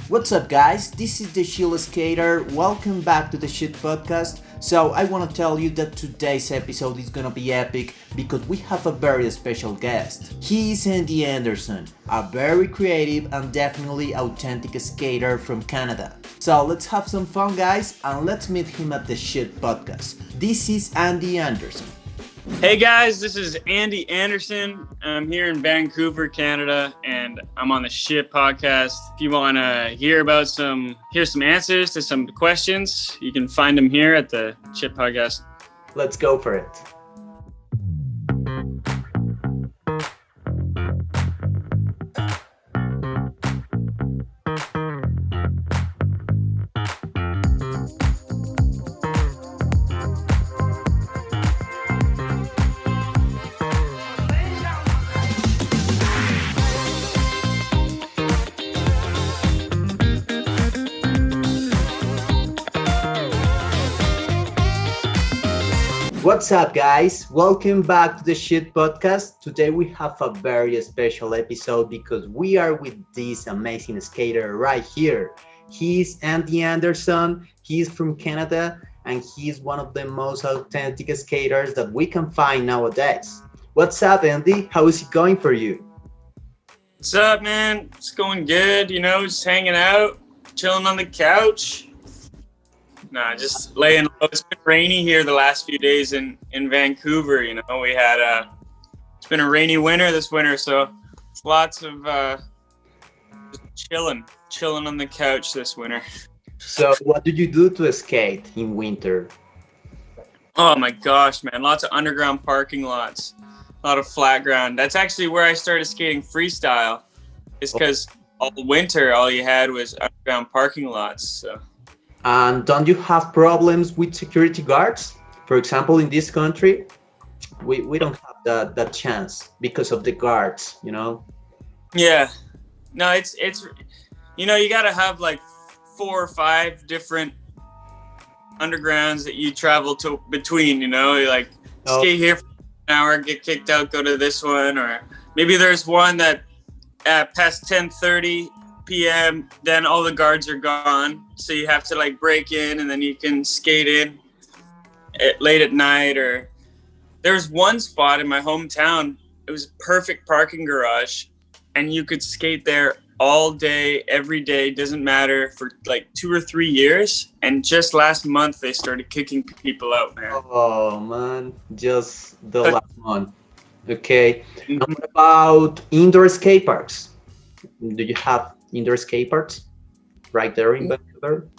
What's up, guys? This is the Shield Skater. Welcome back to the Shit Podcast. So, I want to tell you that today's episode is gonna be epic because we have a very special guest. He is Andy Anderson, a very creative and definitely authentic skater from Canada. So, let's have some fun, guys, and let's meet him at the Shit Podcast. This is Andy Anderson. Hey guys, this is Andy Anderson. I'm here in Vancouver, Canada, and I'm on the Shit Podcast. If you want to hear some answers to some questions, you can find them here at the Shit Podcast. Let's go for it. What's up, guys? Welcome back to the Shit Podcast. Today we have a very special episode because we are with this amazing skater right here. He's Andy Anderson. He's from Canada, and he's one of the most authentic skaters that we can find nowadays. What's up, Andy? How is it going for you? What's up, man? It's going good, just hanging out, chilling on the couch. Nah, just laying low. It's been rainy here the last few days in Vancouver. We had it's been a rainy winter this winter, so it's lots of just chilling on the couch this winter. So, what do you do to skate in winter? Oh my gosh, man! Lots of underground parking lots, a lot of flat ground. That's actually where I started skating freestyle. It's because all winter, all you had was underground parking lots. So. And don't you have problems with security guards? For example, in this country, we don't have that chance because of the guards, Yeah, no, it's you gotta have like 4 or 5 different undergrounds that you travel to between. Skate here for an hour, get kicked out, go to this one, or maybe there's one that at past 10:30 p.m. then all the guards are gone, so you have to break in and then you can skate in late at night. Or there's one spot in my hometown, it was a perfect parking garage, and you could skate there all day, every day, doesn't matter, for 2 or 3 years. And just last month they started kicking people out, man. Oh man, just the last month. Okay. And what about indoor skate parks? Do you have indoor skate parks right there in Vancouver?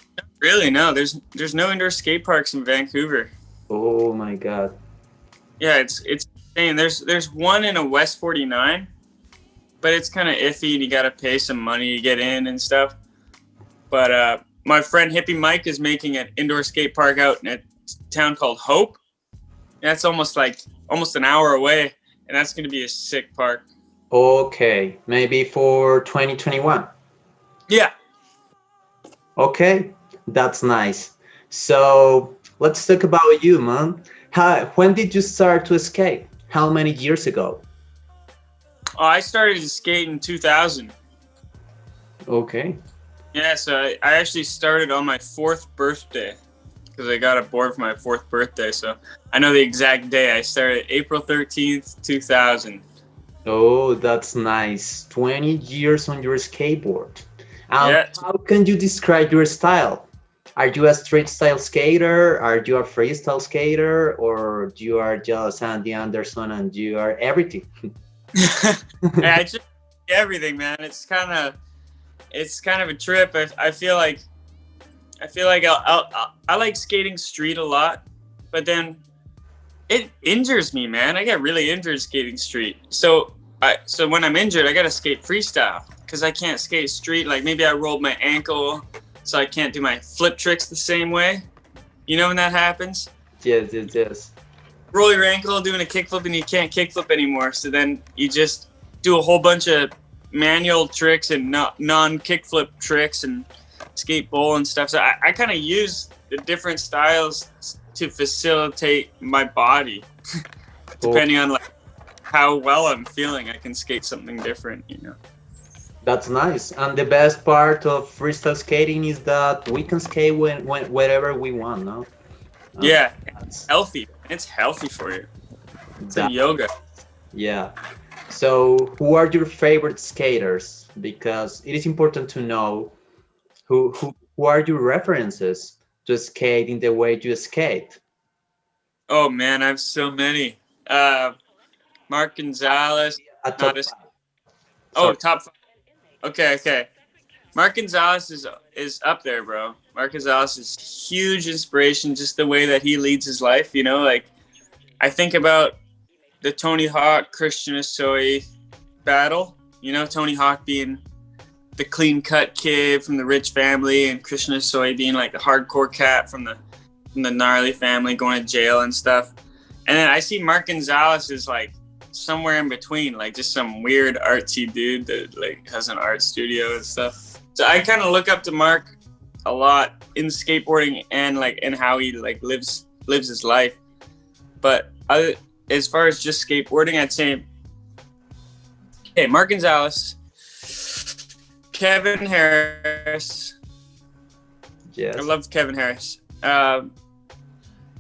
Really? No, there's no indoor skate parks in Vancouver. Oh my god. Yeah, it's insane. There's one in a West 49, but it's kind of iffy and you gotta pay some money to get in and stuff. But my friend Hippie Mike is making an indoor skate park out in a town called Hope. That's almost an hour away, and that's gonna be a sick park. Okay, maybe for 2021. Yeah. Okay, that's nice. So let's talk about you, man. When did you start to skate? How many years ago? Oh, I started to skate in 2000. Okay. Yeah, so I actually started on my 4th birthday because I got a board for my 4th birthday. So I know the exact day. I started April 13th, 2000. Oh, that's nice. 20 years on your skateboard. Yeah. How can you describe your style? Are you a street style skater? Are you a freestyle skater? Or you are just Andy Anderson and you are everything? Yeah, I just everything, man. It's kind of a trip. I feel like I like skating street a lot, but then it injures me, man. I get really injured skating street. So when I'm injured, I gotta skate freestyle because I can't skate street. Maybe I rolled my ankle, so I can't do my flip tricks the same way. You know when that happens? Yes. Roll your ankle doing a kickflip and you can't kickflip anymore. So then you just do a whole bunch of manual tricks and non-kickflip tricks and skate bowl and stuff. So I kind of use the different styles to facilitate my body. Depending on how well I'm feeling, I can skate something different, That's nice. And the best part of freestyle skating is that we can skate wherever we want, no? And Yeah, that's healthy. It's healthy for you. It's like that. yoga. Yeah. So, who are your favorite skaters? Because it is important to know who are your references to skate in the way you skate. Oh man, I have so many. Uh, Mark Gonzalez, A not top a. five. Oh, Sorry. top five. Okay, okay. Mark Gonzalez is up there, bro. Mark Gonzalez is huge inspiration. Just the way that he leads his life. You know, like I think about the Tony Hawk Christian Asoy battle. You know, Tony Hawk being the clean cut kid from the rich family, and Christian Asoy being like the hardcore cat from the gnarly family going to jail and stuff. And then I see Mark Gonzalez is like somewhere in between, like just some weird artsy dude that like has an art studio and stuff. So I kind of look up to Mark a lot in skateboarding and like in how he like lives his life. But as far as just skateboarding, I'd say, okay, Mark Gonzalez, Kevin Harris. I Yes. love Kevin Harris.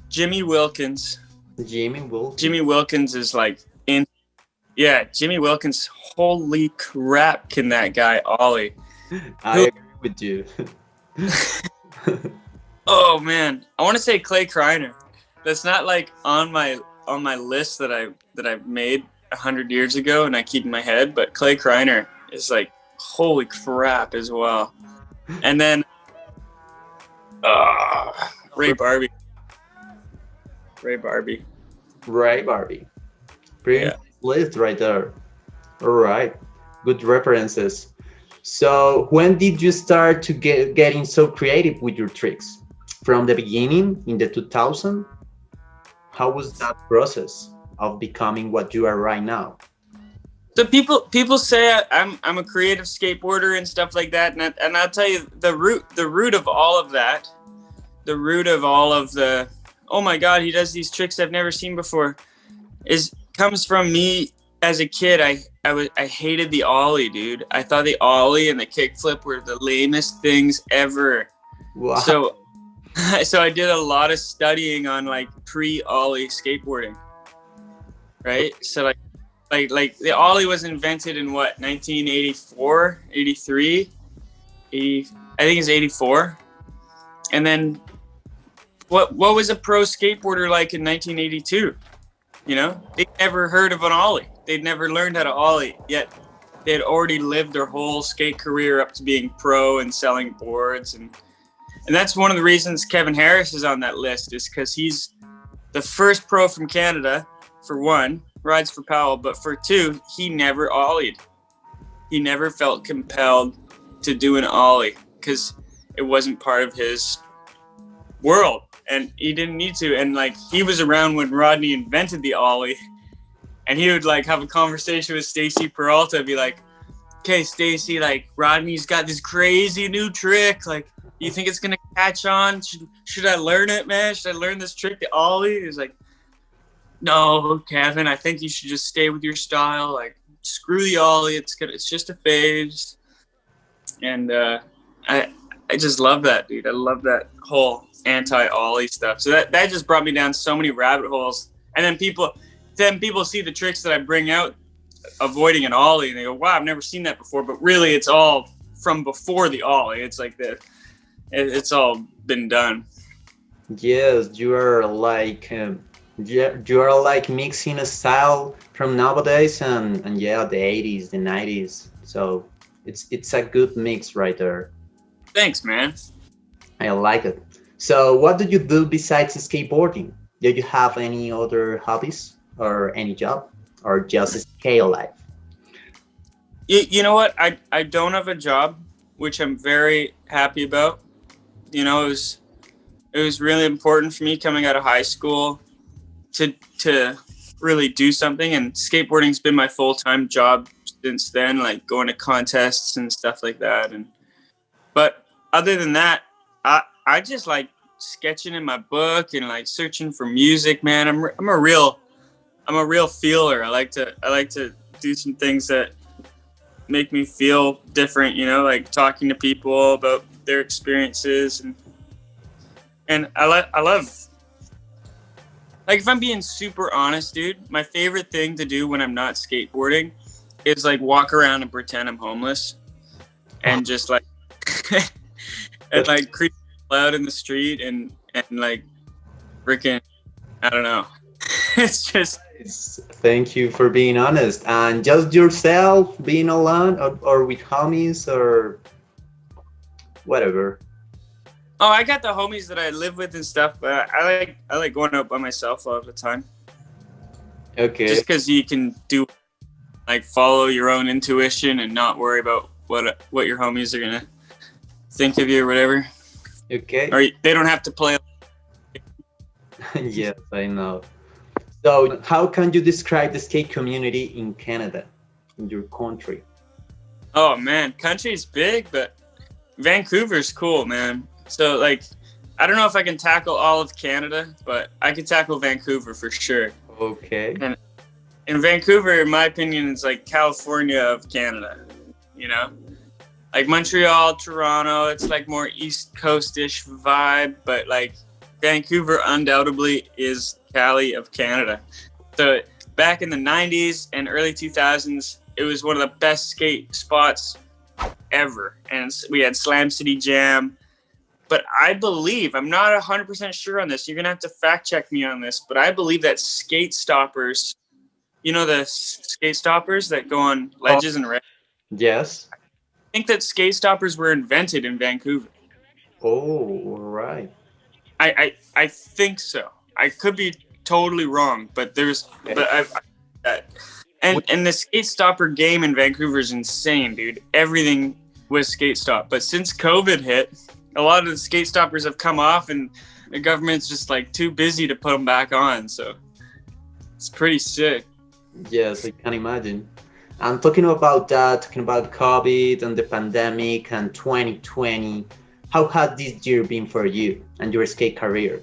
Jimmy Wilkins. Jimmy Wolf. Jimmy Wilkins is like in. Yeah, Jimmy Wilkins. Holy crap! Can that guy ollie? I agree with you. Oh man, I want to say Clay Kreiner. That's not like on my list that I made 100 years ago and I keep in my head. But Clay Kreiner is like holy crap as well. And then Ray Barbie. Ray Barbie. Right, Barbie. Pretty Yeah. nice list right there. All right, good references. So, when did you start to getting so creative with your tricks? From the beginning in the 2000? How was that process of becoming what you are right now? So people say I'm a creative skateboarder and stuff like that, and I'll tell you the root of all of that, the root of all of the oh my god, he does these tricks I've never seen before, comes from me as a kid. I hated the ollie, dude. I thought the ollie and the kickflip were the lamest things ever. Wow. So I did a lot of studying on like pre-ollie skateboarding, right? So like the ollie was invented in what, 1984, 83, 80, I think it's 84. And then what was a pro skateboarder like in 1982? You know, they'd never heard of an ollie. They'd never learned how to ollie, yet they had already lived their whole skate career up to being pro and selling boards. And that's one of the reasons Kevin Harris is on that list, is because he's the first pro from Canada, for one, rides for Powell, but for two, he never ollied. He never felt compelled to do an ollie because it wasn't part of his world and he didn't need to. And like, he was around when Rodney invented the ollie, and he would like have a conversation with Stacy Peralta and be like, okay, Stacy, like Rodney's got this crazy new trick. Like, you think it's gonna catch on? Should I learn it, man? Should I learn this trick, the ollie? He's like, no, Kevin, I think you should just stay with your style. Like, screw the ollie. It's just a phase. And I just love that, dude. I love that whole anti-ollie stuff. So that just brought me down so many rabbit holes. And then people see the tricks that I bring out avoiding an ollie, and they go, wow, I've never seen that before. But really, it's all from before the ollie. It's like it's all been done. Yes, you are like you are like mixing a style from nowadays and yeah, the 80s, the 90s. So it's a good mix right there. Thanks, man. I like it. So, what do you do besides skateboarding? Do you have any other hobbies or any job or just scale life? You know what? I don't have a job, which I'm very happy about. You know, it was really important for me coming out of high school to really do something, and skateboarding's been my full-time job since then, like going to contests and stuff like that. But other than that, I just like sketching in my book and like searching for music, man. I'm a real feeler. I like to do some things that make me feel different, you know, like talking to people about their experiences, and I love, like, if I'm being super honest, dude, my favorite thing to do when I'm not skateboarding is like walk around and pretend I'm homeless and just like and like creep out in the street and like freaking, I don't know. It's just, Thank you for being honest. And just yourself being alone, or with homies, or whatever. oh, I got the homies that I live with and stuff, but I like going out by myself a lot of the time. Okay. Just because you can do, like, follow your own intuition and not worry about what your homies are gonna think of you or whatever. Okay. Or they don't have to play. Yes, I know. So, how can you describe the skate community in Canada, in your country? Oh man, country's big, but Vancouver's cool, man. So like, I don't know if I can tackle all of Canada, but I can tackle Vancouver for sure. Okay. And Vancouver, in my opinion, is like California of Canada, you know? Like Montreal, Toronto, it's like more East Coast-ish vibe, but like Vancouver undoubtedly is Cali of Canada. So back in the 90s and early 2000s, it was one of the best skate spots ever. And we had Slam City Jam. But I believe, I'm not 100% sure on this, you're going to have to fact check me on this, but I believe that skate stoppers, you know, the skate stoppers that go on ledges and ramps? Yes. I think that skate stoppers were invented in Vancouver. Oh, right. I think so. I could be totally wrong, but I've that. And the skate stopper game in Vancouver is insane, dude. Everything was skate stop. But since COVID hit, a lot of the skate stoppers have come off, and the government's just like too busy to put them back on. So it's pretty sick. Yes, I can imagine. And talking about that, talking about COVID and the pandemic and 2020, how has this year been for you and your skate career?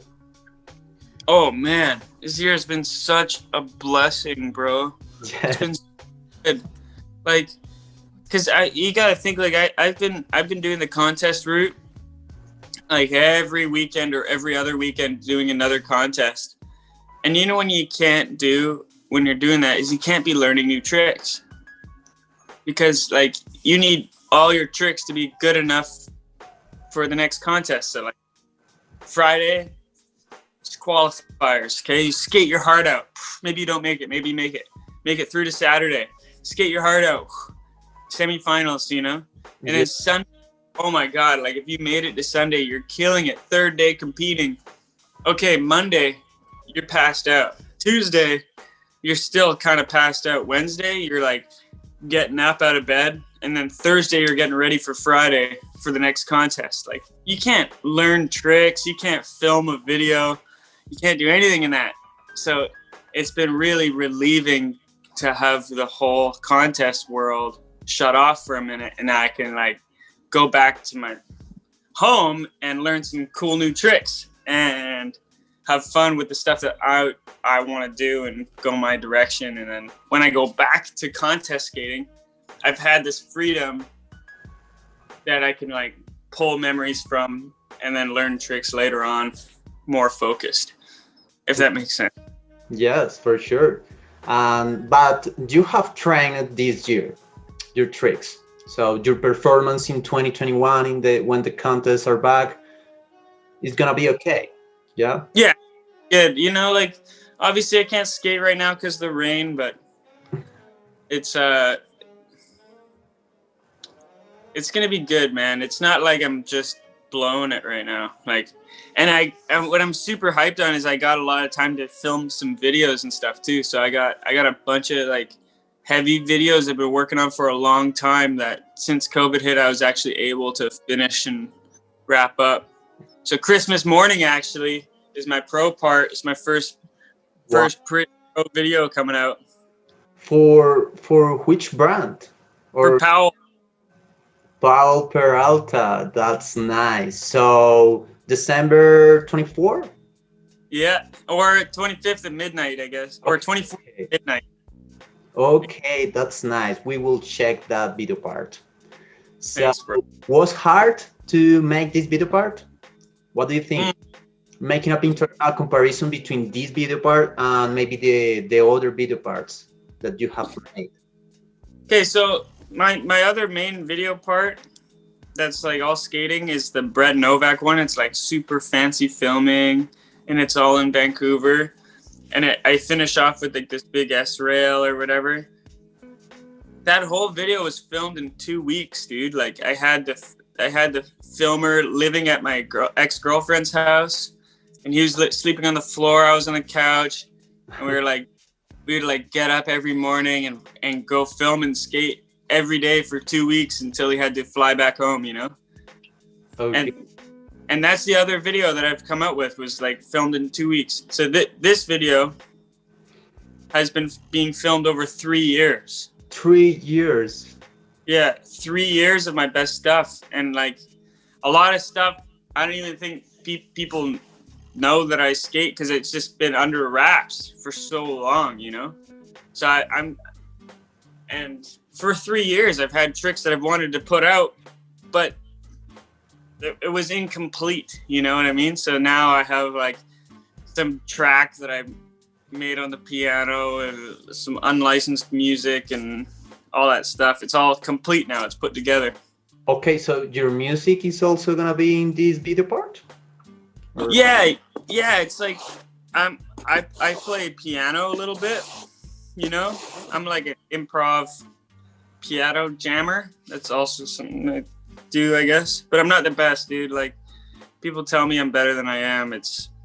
Oh man, this year has been such a blessing, bro. Yeah. It's been so good. Like, cause you gotta think, like I've been doing the contest route, like every weekend or every other weekend, doing another contest. And you know when you can't do when you're doing that is you can't be learning new tricks, because like you need all your tricks to be good enough for the next contest. So like Friday, it's qualifiers. Okay, you skate your heart out. Maybe you don't make it. Maybe you make it through to Saturday. Skate your heart out. Semifinals, you know. And then Sunday, oh my God! Like if you made it to Sunday, you're killing it. Third day competing. Okay, Monday, you're passed out. Tuesday, you're still kind of passed out. Wednesday, you're like getting up out of bed. And then Thursday, you're getting ready for Friday for the next contest. Like you can't learn tricks. You can't film a video. You can't do anything in that. So it's been really relieving to have the whole contest world shut off for a minute, and I can like go back to my home and learn some cool new tricks and have fun with the stuff that I want to do and go my direction. And then when I go back to contest skating, I've had this freedom that I can like pull memories from and then learn tricks later on more focused, if that makes sense. Yes, for sure. But you have trained this year your tricks. So your performance in 2021 when the contests are back is gonna be okay. Yeah. Yeah. Good. You know, like obviously I can't skate right now because of the rain, but it's gonna be good, man. It's not like I'm just blowing it right now. Like, and what I'm super hyped on is I got a lot of time to film some videos and stuff too. So I got a bunch of like heavy videos I've been working on for a long time that since COVID hit, I was actually able to finish and wrap up. So Christmas morning actually is my pro part. It's my first pro video coming out. For which brand? For Powell. Powell Peralta. That's nice. So December 24th? Yeah, or 25th at midnight, I guess, or 24th at midnight. Okay, that's nice. We will check that video part. So, Thanks, bro. was hard to make this video part? What do you think? Mm. Making a comparison between this video part and maybe the other video parts that you have made. Okay, so my other main video part that's like all skating is the Brett Novak one. It's like super fancy filming, and it's all in Vancouver. And I finish off with like this big S rail or whatever. That whole video was filmed in 2 weeks, dude. Like I had the filmer living at my ex-girlfriend's house, and he was sleeping on the floor. I was on the couch, and we'd like get up every morning and go film and skate every day for 2 weeks until he had to fly back home, you know? Okay. And that's the other video that I've come out with, was like filmed in 2 weeks. So this video has been being filmed over 3 years. 3 years. Yeah, 3 years of my best stuff. And like a lot of stuff, I don't even think people know that I skate, because it's just been under wraps for so long, you know? So and for 3 years I've had tricks that I've wanted to put out, but it was incomplete, you know what I mean? So now I have like some tracks that I made on the piano and some unlicensed music and all that stuff. It's all complete now. It's put together. Okay, so your music is also gonna be in this video part? Or- Yeah. It's like I play piano a little bit, you know? I'm like an improv piano jammer. That's also something I do, I guess. But I'm not the best, dude. Like people tell me I'm better than I am.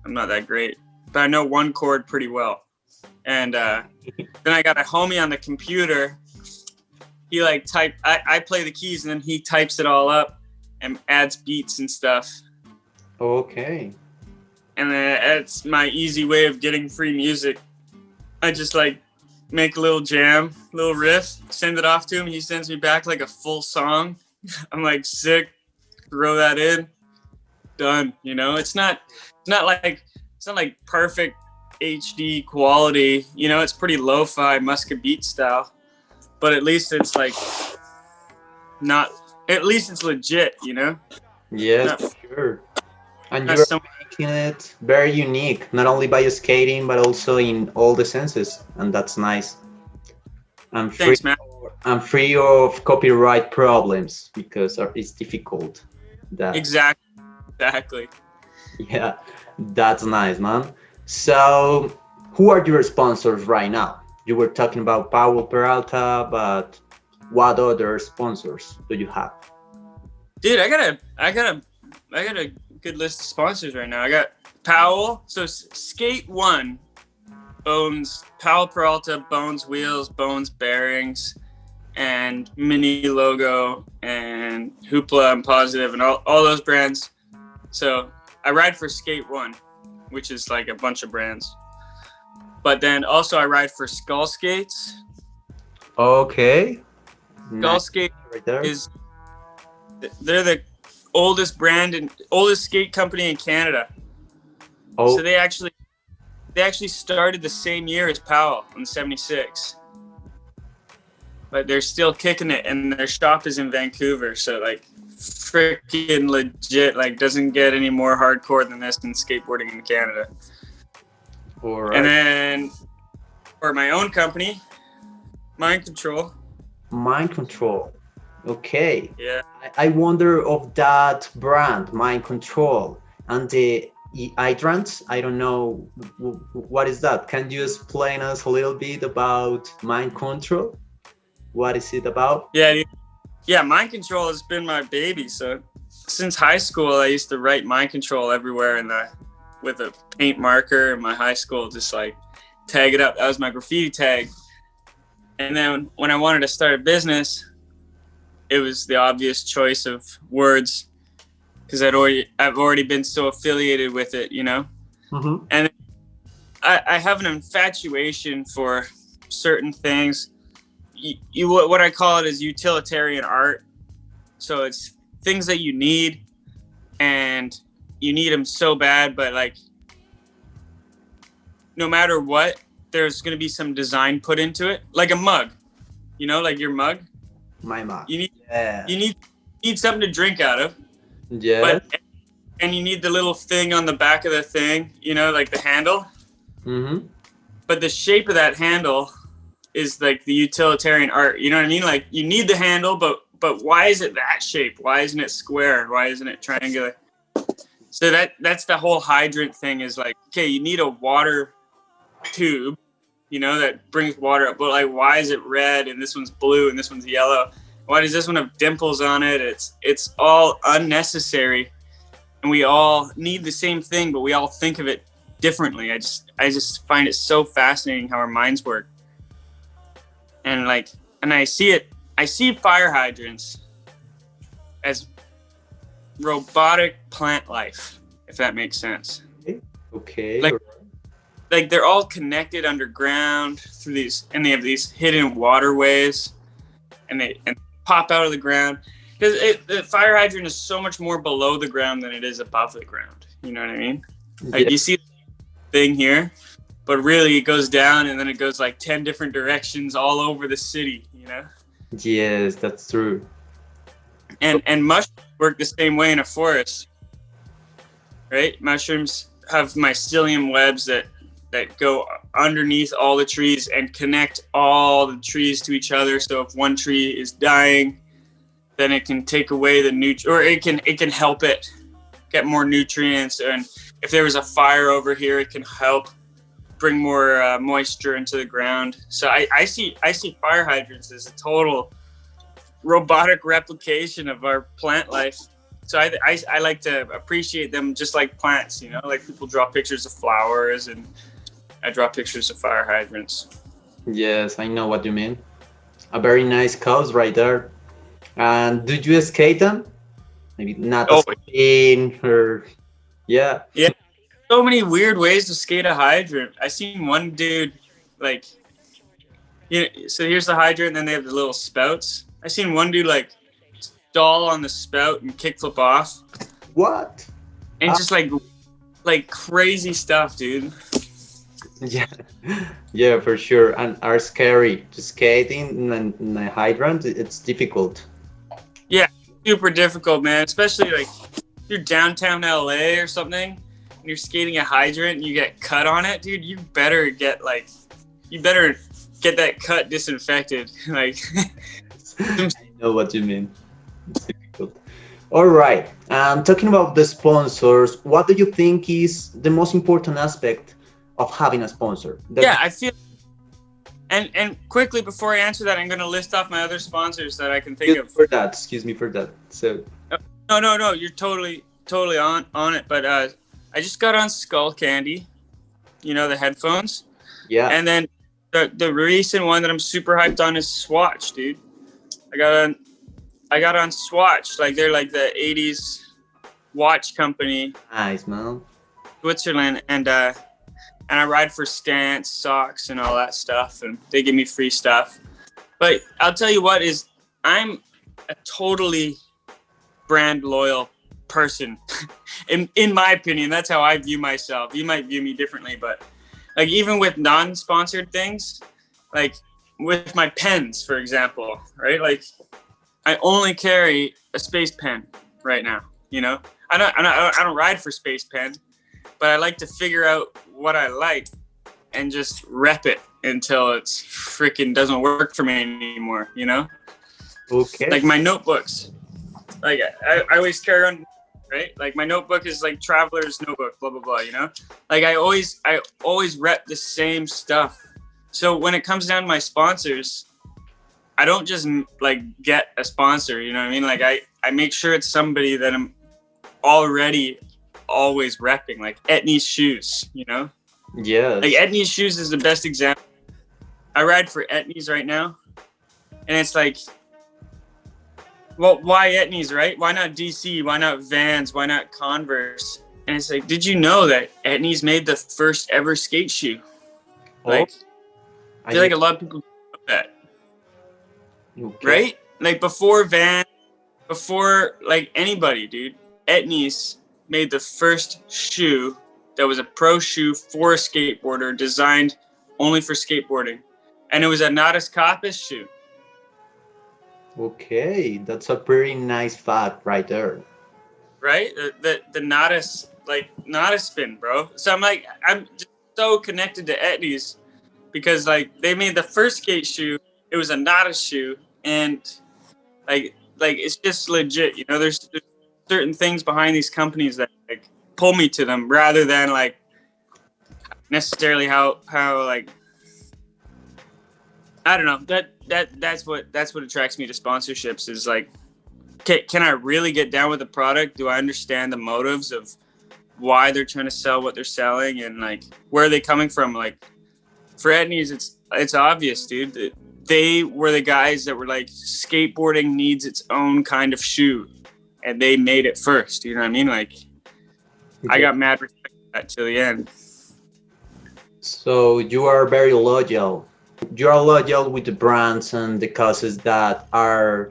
I'm not that great. But I know one chord pretty well. And then I got a homie on the computer. He like I play the keys, and then he types it all up and adds beats and stuff. Okay. And then it's my easy way of getting free music. I just like make a little jam, little riff, send it off to him. He sends me back like a full song. I'm like, sick, throw that in, done. You know, it's not like perfect HD quality. You know, it's pretty lo-fi Musca beat style, but at least it's like not. At least it's legit. You know. Yes, for sure. And you're making it very unique, not only by skating, but also in all the senses, and that's nice. Thanks, man. I'm free of copyright problems, because it's difficult. Exactly. Yeah, that's nice, man. So, who are your sponsors right now? You were talking about Powell, Peralta, but what other sponsors do you have? Dude, I got a good list of sponsors right now. I got Powell. So Skate One owns Powell, Peralta, Bones Wheels, Bones Bearings, and Mini Logo, and Hoopla and Positive, and all those brands. So I ride for Skate One, which is like a bunch of brands. But then also I ride for Skull Skates. Okay. Skull Skate right there. They're the oldest brand and oldest skate company in Canada. Oh. So they actually started the same year as Powell in '76. But they're still kicking it, and their shop is in Vancouver. So like freaking legit, like doesn't get any more hardcore than this in skateboarding in Canada. All right. And then for my own company, Mind Control. Mind Control. Okay. Yeah. I wonder of that brand, Mind Control, and the hydrants. I don't know what is that. Can you explain us a little bit about Mind Control? What is it about? Yeah. Mind Control has been my baby. So since high school, I used to write Mind Control everywhere with a paint marker in my high school, just like tag it up. That was my graffiti tag. And then when I wanted to start a business, it was the obvious choice of words, because I've already been so affiliated with it, you know. Mm-hmm. And I have an infatuation for certain things. What I call it is utilitarian art. So it's things that you need, and you need them so bad, but like no matter what, there's going to be some design put into it, like a mug, you know, like your mug. My mug. You need something to drink out of. Yeah. And you need the little thing on the back of the thing, you know, like the handle. Mm-hmm. But the shape of that handle is like the utilitarian art. You know what I mean? Like you need the handle, but why is it that shape? Why isn't it square? Why isn't it triangular? So that's the whole hydrant thing is like, okay, you need a water tube, you know, that brings water up. But like, why is it red and this one's blue and this one's yellow? Why does this one have dimples on it? It's all unnecessary. And we all need the same thing, but we all think of it differently. I just find it so fascinating how our minds work. And I see fire hydrants as robotic plant life, if that makes sense. Okay. Like they're all connected underground through these, and they have these hidden waterways, and they pop out of the ground. Because the fire hydrant is so much more below the ground than it is above the ground. You know what I mean? Like you see the thing here, but really it goes down and then it goes like 10 different directions all over the city, you know? Yes, that's true. And mushrooms work the same way in a forest, right? Mushrooms have mycelium webs that go underneath all the trees and connect all the trees to each other. So if one tree is dying, then it can take away the or it can help it get more nutrients. And if there was a fire over here, it can help bring more moisture into the ground. So I see fire hydrants as a total robotic replication of our plant life. So I like to appreciate them just like plants, you know, like people draw pictures of flowers and I draw pictures of fire hydrants. Yes, I know what you mean. A very nice cause right there. And did you skate them? Maybe not skating or yeah. Yeah. So many weird ways to skate a hydrant. I seen one dude like, you know, so here's the hydrant and then they have the little spouts. I seen one dude like stall on the spout and kickflip off. What? And just like crazy stuff, dude. Yeah, for sure. And are scary. Just skating in a hydrant, it's difficult. Yeah, super difficult, man. Especially like if you're downtown LA or something and you're skating a hydrant and you get cut on it, dude, you better get that cut disinfected. Like I know what you mean. It's difficult. All right. Talking about the sponsors, what do you think is the most important aspect of having a sponsor? I feel. And quickly before I answer that, I'm going to list off my other sponsors that I can think of. Excuse me for that. So. No, you're totally on it. But I just got on Skull Candy, you know, the headphones. Yeah. And then the recent one that I'm super hyped on is Swatch, dude. I got on Swatch, like they're like the 80s watch company. Nice, man. Switzerland, and I ride for Stance, socks, and all that stuff, and they give me free stuff. But I'll tell you what is, I'm a totally brand loyal person. in my opinion, that's how I view myself. You might view me differently, but like even with non-sponsored things, like with my pens, for example, right? Like I only carry a Space Pen right now. You know, I don't ride for Space Pen, but I like to figure out what I like and just rep it until it's freaking doesn't work for me anymore. You know? Okay. Like my notebooks, like I always carry on, right? Like my notebook is like traveler's notebook, blah blah blah. You know? Like I always rep the same stuff. So when it comes down to my sponsors, I don't just like get a sponsor, you know what I mean? Like I make sure it's somebody that I'm already always repping, like Etnies shoes, you know? Yeah. Like Etnies shoes is the best example. I ride for Etnies right now. And it's like, well, why Etnies, right? Why not DC? Why not Vans? Why not Converse? And it's like, did you know that Etnies made the first ever skate shoe? Like, I feel like a lot of people know that. Okay. Right? Like before Van, before like anybody, dude, Etnies made the first shoe that was a pro shoe for a skateboarder designed only for skateboarding, and it was a Natas Kappas shoe. Okay, that's a very nice fact right there. Right? The Natas, like Natas spin, bro. So I'm just so connected to Etnies because like they made the first skate shoe. It was a Natas shoe, and like it's just legit. You know, there's certain things behind these companies that like pull me to them rather than like necessarily how like I don't know. That's what attracts me to sponsorships is like, can I really get down with the product? Do I understand the motives of why they're trying to sell what they're selling and like where are they coming from? Like for Etnies, it's obvious, dude. They were the guys that were like, skateboarding needs its own kind of shoe, and they made it first. You know what I mean? Like, I got mad respect for that till the end. So you are very loyal. You are loyal with the brands and the causes that are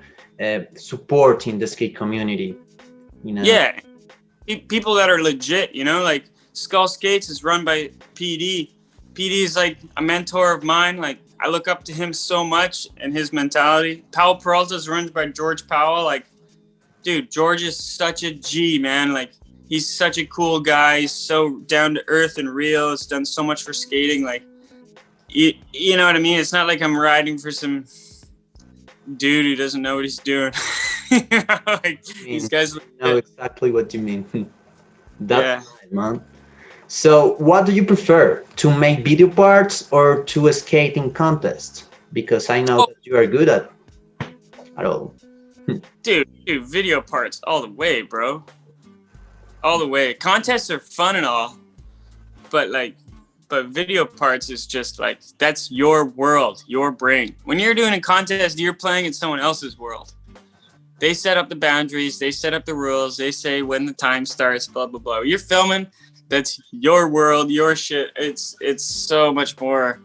supporting the skate community. You know? Yeah, people that are legit. You know, like Skull Skates is run by PD. PD is like a mentor of mine. Like I look up to him so much and his mentality. Powell Peralta is run by George Powell. Like, dude, George is such a G, man. Like he's such a cool guy. He's so down to earth and real. He's done so much for skating. Like, you know what I mean? It's not like I'm riding for some dude who doesn't know what he's doing. You know, like these guys know exactly what you mean. That's right, man. So what do you prefer, to make video parts or to skate in contests? Because I know that you are good at all. Dude, video parts all the way, bro. All the way. Contests are fun and all, but video parts is just like, that's your world, your brain. When you're doing a contest, you're playing in someone else's world. They set up the boundaries, they set up the rules, they say when the time starts, blah, blah, blah. You're filming, that's your world, your shit. It's so much more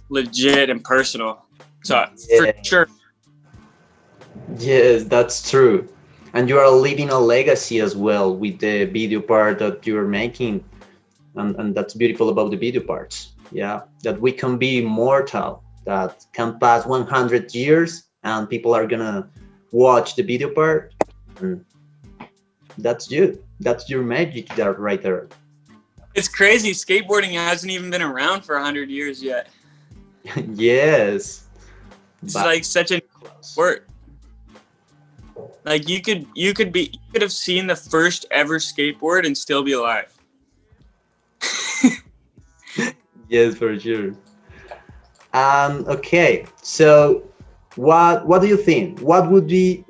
legit and personal. So for sure. Yes, that's true. And you are leaving a legacy as well with the video part that you're making. And that's beautiful about the video parts. Yeah, that we can be immortal, that can pass 100 years and people are gonna watch the video part. And that's you. That's your magic there, right there. It's crazy. Skateboarding hasn't even been around for 100 years yet. Yes. It's like such a word. Like you could have seen the first ever skateboard and still be alive. Yes, for sure. Okay, so what do you think? What would be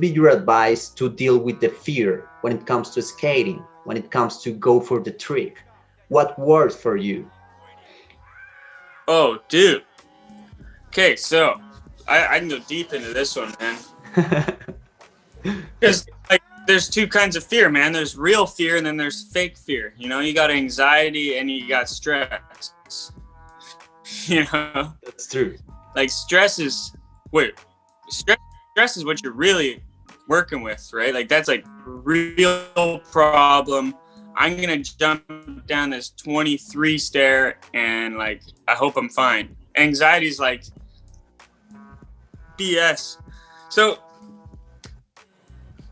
your advice to deal with the fear when it comes to skating, when it comes to go for the trick? What works for you? Oh, dude. Okay, so I can go deep into this one, man. Because like there's two kinds of fear, man. There's real fear and then there's fake fear. You know, you got anxiety and you got stress. You know? That's true. Like stress is is what you're really working with, right? Like that's like real problem. I'm gonna jump down this 23 stair and like I hope I'm fine. Anxiety is like BS. So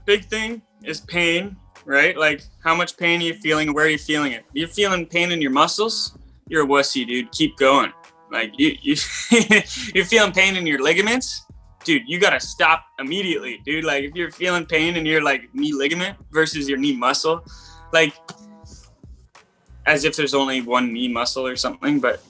big thing is pain, right? Like how much pain are you feeling? Where are you feeling it? You're feeling pain in your muscles? You're a wussy, dude. Keep going. Like you you're feeling pain in your ligaments? Dude, you gotta stop immediately, dude. Like if you're feeling pain in your like knee ligament versus your knee muscle, like as if there's only one knee muscle or something, but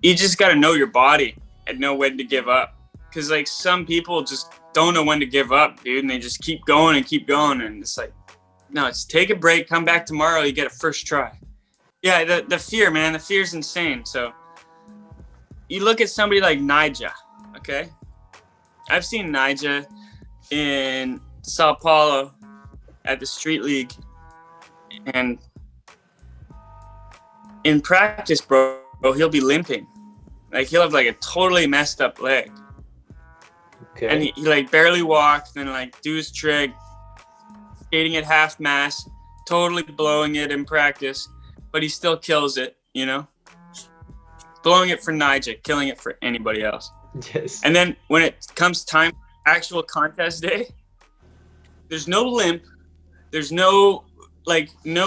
you just gotta know your body and know when to give up. Cause like some people just don't know when to give up, dude, and they just keep going, and it's like, no, it's take a break, come back tomorrow, you get a first try. Yeah, the fear, man, the fear's insane. So you look at somebody like Nija, okay? I've seen Nija in Sao Paulo at the Street League, and in practice, bro, he'll be limping. Like he'll have like a totally messed up leg. Okay. And he like barely walk, then like do his trick, skating at half mast, totally blowing it in practice, but he still kills it, you know? blowing it for Nigel, killing it for anybody else. Yes. And then when it comes time, actual contest day, there's no limp. There's no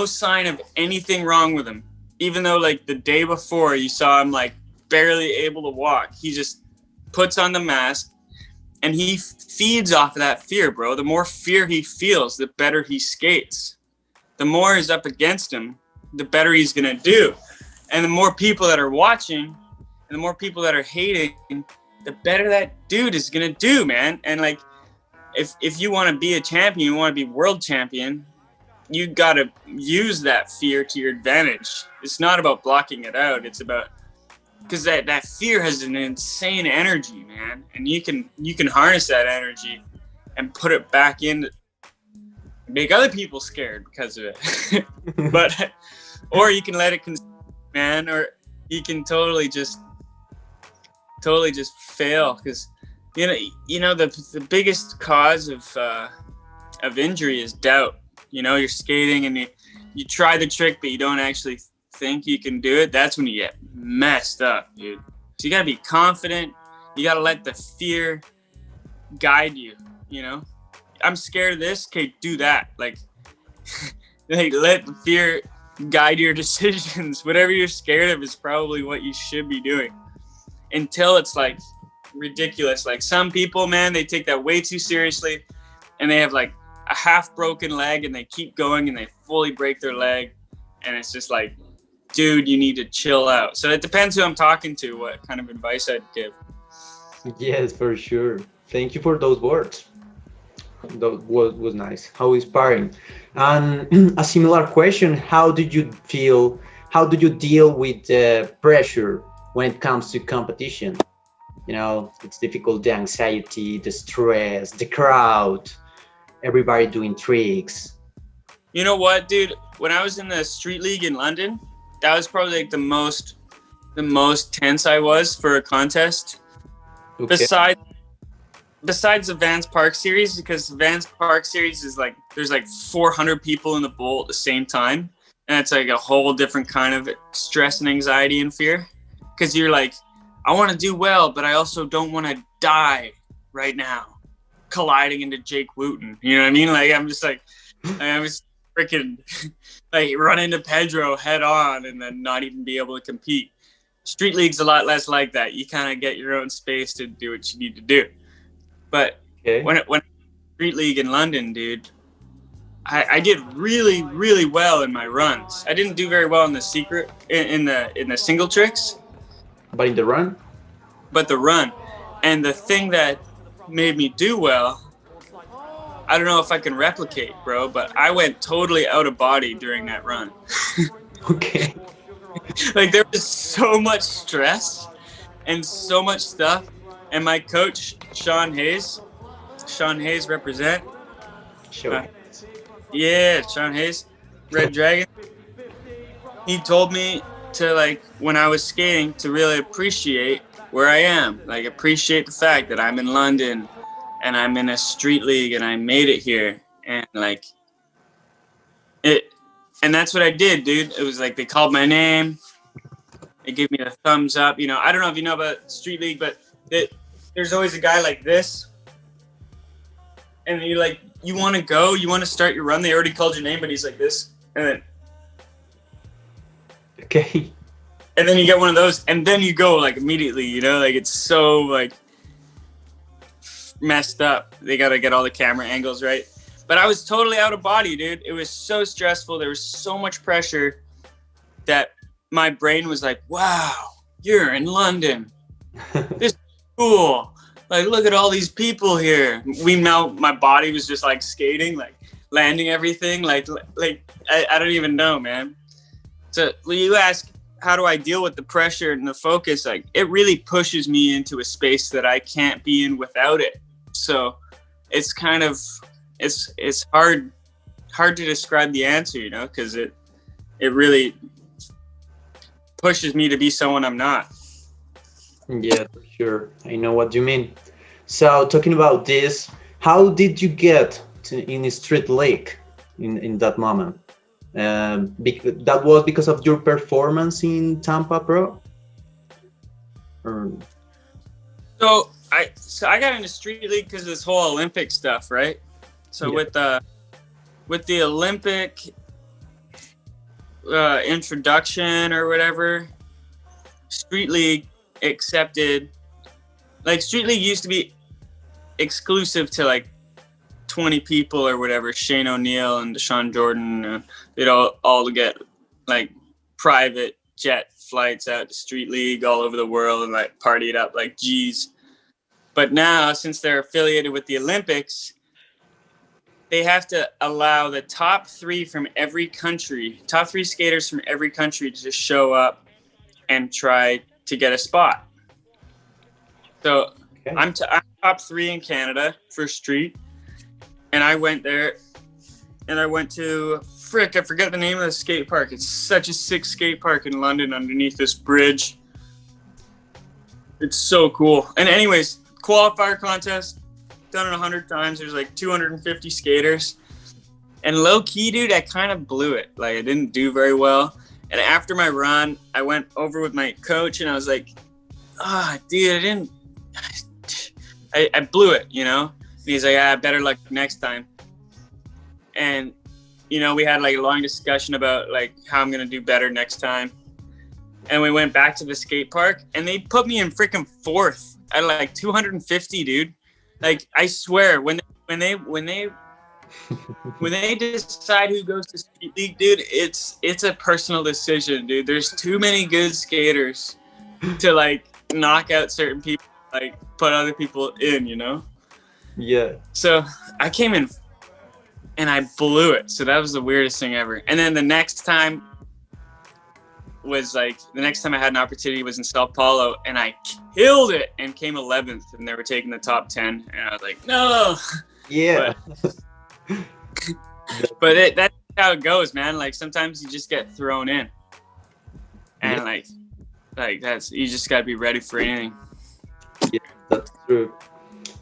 sign of anything wrong with him. Even though like the day before you saw him like barely able to walk, he just puts on the mask and he feeds off of that fear, bro. The more fear he feels, the better he skates. The more is up against him, the better he's gonna do. And the more people that are watching and the more people that are hating, the better that dude is gonna do, man. And like, if you want to be a champion, you want to be world champion, you gotta use that fear to your advantage. It's not about blocking it out. It's about, because that fear has an insane energy, man, and you can harness that energy and put it back in, make other people scared because of it. But or you can let it consume, man, or you can totally just fail, because you know the biggest cause of injury is doubt. You know, you're skating and you try the trick but you don't actually think you can do it. That's when you get messed up, dude. So you gotta be confident. You gotta let the fear guide you. You know, I'm scared of this. Okay, do that. Like let the fear guide your decisions. Whatever you're scared of is probably what you should be doing, until it's like ridiculous. Like some people, man, they take that way too seriously and they have like a half broken leg and they keep going and they fully break their leg, and it's just like, dude, you need to chill out. So it depends who I'm talking to, what kind of advice I'd give. Yes, for sure. Thank you for those words. That was nice. How inspiring. And a similar question, how did you deal with the pressure when it comes to competition? You know, it's difficult, the anxiety, the stress, the crowd, everybody doing tricks. You know what, dude? When I was in the street league in London, that was probably like the most tense I was for a contest. Okay. Besides the Vans Park series, because the Vans Park series is like, there's like 400 people in the bowl at the same time. And it's like a whole different kind of stress and anxiety and fear. Because you're like, I want to do well, but I also don't want to die right now, colliding into Jake Wooten. You know what I mean? Like, I'm just freaking like run into Pedro head on and then not even be able to compete. Street league's a lot less like that. You kind of get your own space to do what you need to do. But okay. when street league in London, dude, I did really, really well in my runs. I didn't do very well in the secret in the single tricks. But in the run? But the run. And the thing that made me do well, I don't know if I can replicate, bro, but I went totally out of body during that run. Okay. Like, there was so much stress and so much stuff. And my coach, Sean Hayes represent. Sure. Yeah, Sean Hayes, Red Dragon. He told me to, like, when I was skating, to really appreciate where I am. Like, appreciate the fact that I'm in London and I'm in a street league and I made it here. And, like, and that's what I did, dude. It was like they called my name. They gave me a thumbs up. You know, I don't know if you know about street league, but there's always a guy like this. And you're like, you want to go? You want to start your run? They already called your name, but he's like this. And then... Okay. And then you get one of those, and then you go, like, immediately, you know? Like, it's so, like, messed up. They got to get all the camera angles right. But I was totally out of body, dude. It was so stressful. There was so much pressure that my brain was like, wow, you're in London. This is cool. Like, look at all these people here. My body was just, like, skating, like, landing everything. Like I don't even know, man. So when you ask, how do I deal with the pressure and the focus? Like, it really pushes me into a space that I can't be in without it. So it's kind of, it's hard to describe the answer, you know, because it really pushes me to be someone I'm not. Yeah, for sure. I know what you mean. So talking about this, how did you get in the street league in that moment? That was because of your performance in Tampa Pro? Or... So I got into street league because of this whole Olympic stuff, right? So with the Olympic introduction or whatever, street league accepted. Like street league used to be exclusive to like 20 people or whatever. Shane O'Neill and Deshaun Jordan, they'd all get like private jet flights out to street league all over the world and like party it up like G's. But now, since they're affiliated with the Olympics, they have to allow the top three skaters from every country to just show up and try to get a spot. So I'm top three in Canada for street. And I went there and I went to, I forget the name of the skate park. It's such a sick skate park in London underneath this bridge. It's so cool. And anyways, qualifier contest, done it 100 times. There's like 250 skaters. And low key, dude, I kind of blew it. Like I didn't do very well. And after my run, I went over with my coach and I was like, dude, I blew it, you know? And he's like, better luck next time. And, you know, we had like a long discussion about like how I'm going to do better next time. And we went back to the skate park and they put me in freaking fourth at like 250, dude. Like, I swear, when they decide who goes to street league, dude, it's a personal decision, dude. There's too many good skaters to like knock out certain people, like put other people in, you know? Yeah. So I came in and I blew it. So that was the weirdest thing ever. And then the next time I had an opportunity was in Sao Paulo and I killed it and came 11th and they were taking the top 10 and I was like, no. Yeah. But that's how it goes, man. Like sometimes you just get thrown in and like that's, you just got to be ready for anything. Yeah, that's true.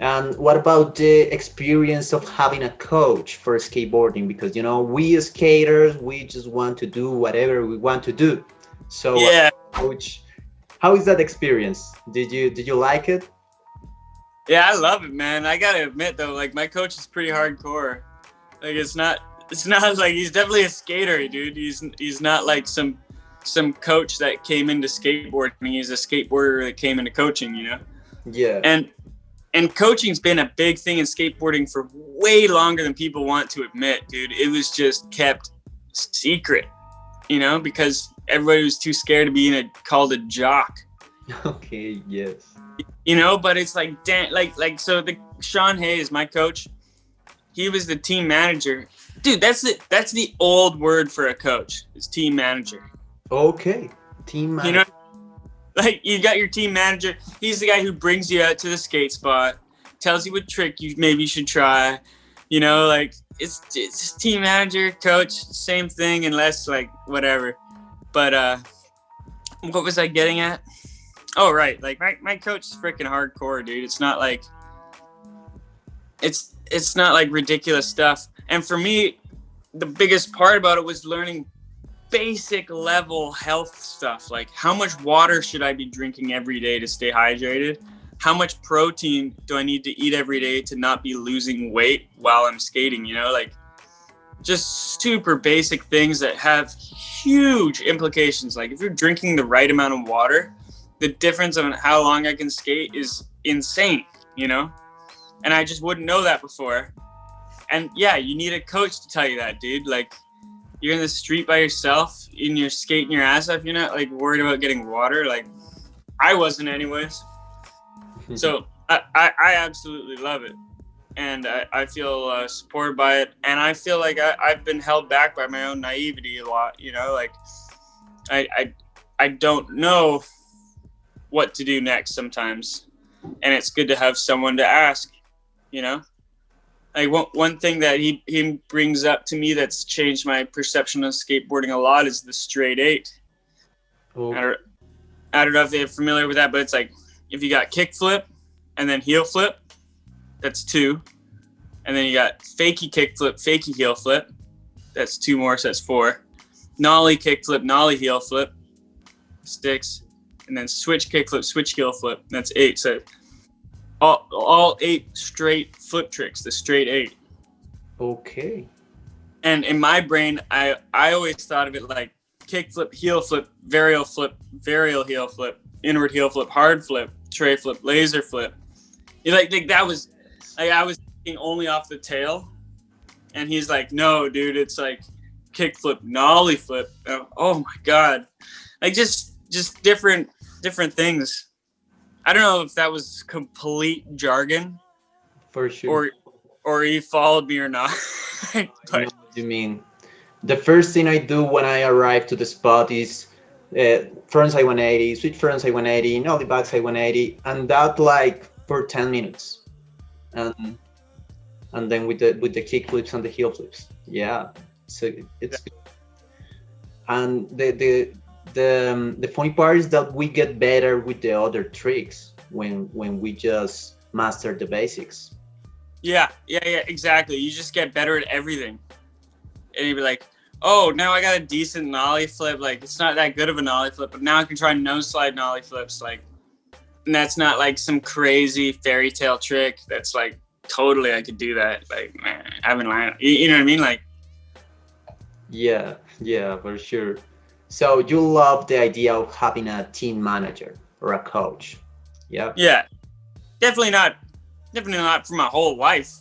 And what about the experience of having a coach for skateboarding? Because, you know, we as skaters, we just want to do whatever we want to do. So, yeah. Coach, how is that experience? Did you like it? Yeah, I love it, man. I gotta admit though, like my coach is pretty hardcore. Like it's not like, he's definitely a skater, dude. He's not like some coach that came into skateboarding. He's a skateboarder that came into coaching, you know? Yeah. And coaching's been a big thing in skateboarding for way longer than people want to admit, dude. It was just kept secret, you know, because everybody was too scared to be called a jock. Okay, yes. You know, but it's like, so Sean Hayes, my coach, he was the team manager. Dude, that's the old word for a coach. It's team manager. Okay, team manager. You know, like you got your team manager. He's the guy who brings you out to the skate spot, tells you what trick you maybe should try. You know, like it's team manager, coach, same thing, unless like whatever. But what was I getting at? Oh right, like my coach is freaking hardcore, dude. It's not like it's not like ridiculous stuff. And for me, the biggest part about it was learning basic level health stuff, like how much water should I be drinking every day to stay hydrated? How much protein do I need to eat every day to not be losing weight while I'm skating? You know, like just super basic things that have huge implications. Like if you're drinking the right amount of water, the difference on how long I can skate is insane, you know? And I just wouldn't know that before. And yeah, you need a coach to tell you that, dude. Like you're in the street by yourself and you're skating your ass off. You're not like worried about getting water. Like I wasn't anyways. So I absolutely love it. And I feel supported by it. And I feel like I've been held back by my own naivety a lot, you know, like I don't know what to do next sometimes. And it's good to have someone to ask, you know? Like one thing that he brings up to me that's changed my perception of skateboarding a lot is the straight eight. Oh. I don't know if they're familiar with that, but it's like if you got kick flip and then heel flip, that's 2. And then you got fakie kick flip, fakie heel flip, that's 2 more, so that's 4. Nollie kick flip, nollie heel flip, 6. and then switch kickflip, switch heel flip. That's 8. So all 8 straight flip tricks, the straight 8. Okay. And in my brain, I always thought of it like kickflip, heel flip, varial heel flip, inward heel flip, hard flip, tray flip, laser flip. Like that was, like, I was thinking only off the tail, and he's like, no, dude, it's like kickflip, nollie flip. Oh my god, like just different things. I don't know if that was complete jargon, For sure. or he followed me or not. I But know what you mean. The first thing I do when I arrive to the spot is frontside 180, switch frontside 180, nollie backside 180, and that like for 10 minutes, and then with the kick flips and the heel flips. Yeah, so it's good. And the funny part is that we get better with the other tricks when we just master the basics. yeah, exactly. You just get better at everything, and you'd be like, oh, now I got a decent nollie flip. Like, it's not that good of a nollie flip, but now I can try no slide nollie flips. Like, and that's not like some crazy fairy tale trick. That's like totally I could do that. Like, man, I haven't learned. You know what I mean? Like, Yeah, for sure. So you love the idea of having a team manager or a coach. Yeah. yeah, definitely not for my whole life.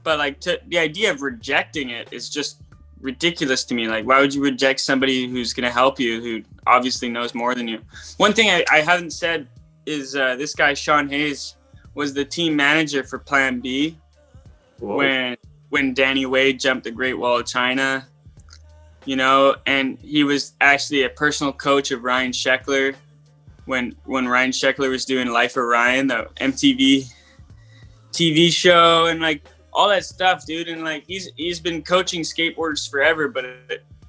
But like, the idea of rejecting it is just ridiculous to me. Like, why would you reject somebody who's going to help you, who obviously knows more than you? One thing I haven't said is this guy Sean Hayes was the team manager for Plan B. Whoa. when Danny Wade jumped the Great Wall of China, you know, and he was actually a personal coach of Ryan Sheckler when Ryan Sheckler was doing Life of Ryan, the MTV TV show, and like all that stuff, dude. And like he's been coaching skateboarders forever, but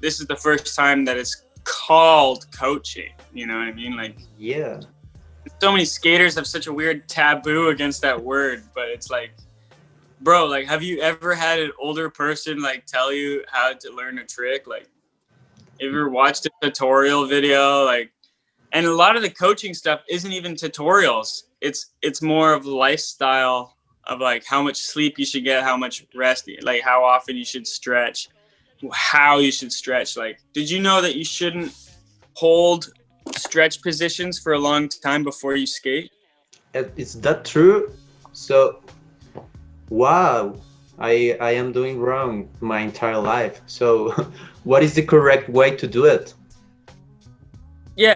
this is the first time that it's called coaching. You know what I mean? Like, Yeah. so many skaters have such a weird taboo against that word, but it's like, bro, like, have you ever had an older person like tell you how to learn a trick? Like, have you ever watched a tutorial video? Like, and a lot of the coaching stuff isn't even tutorials. It's more of lifestyle of like how much sleep you should get, how much rest, like how often you should stretch, how you should stretch. Like, did you know that you shouldn't hold stretch positions for a long time before you skate? Is that true? So, wow, I am doing wrong my entire life. So, what is the correct way to do it? Yeah.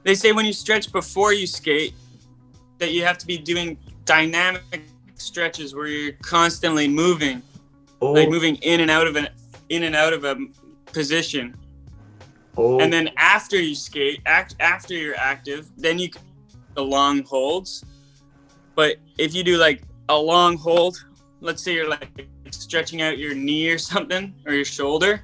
They say when you stretch before you skate that you have to be doing dynamic stretches where you're constantly moving, Oh, like moving in and out of a position. oh, And then after you skate, after you're active, then you can do the long holds. But if you do like a long hold, let's say you're like stretching out your knee or something, or your shoulder,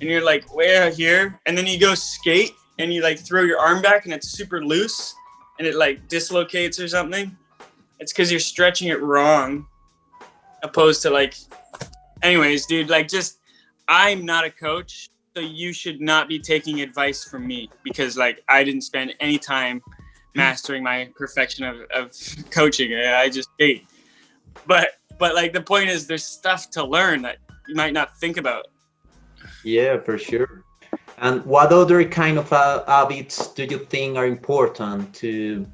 and you're like way out here, and then you go skate and you like throw your arm back and it's super loose and it like dislocates or something, it's because you're stretching it wrong, opposed to like, anyways, dude, like, just, I'm not a coach, so you should not be taking advice from me, because like I didn't spend any time mastering my perfection of coaching. I just skate. But like, the point is, there's stuff to learn that you might not think about. yeah, for sure. And what other kind of habits do you think are important to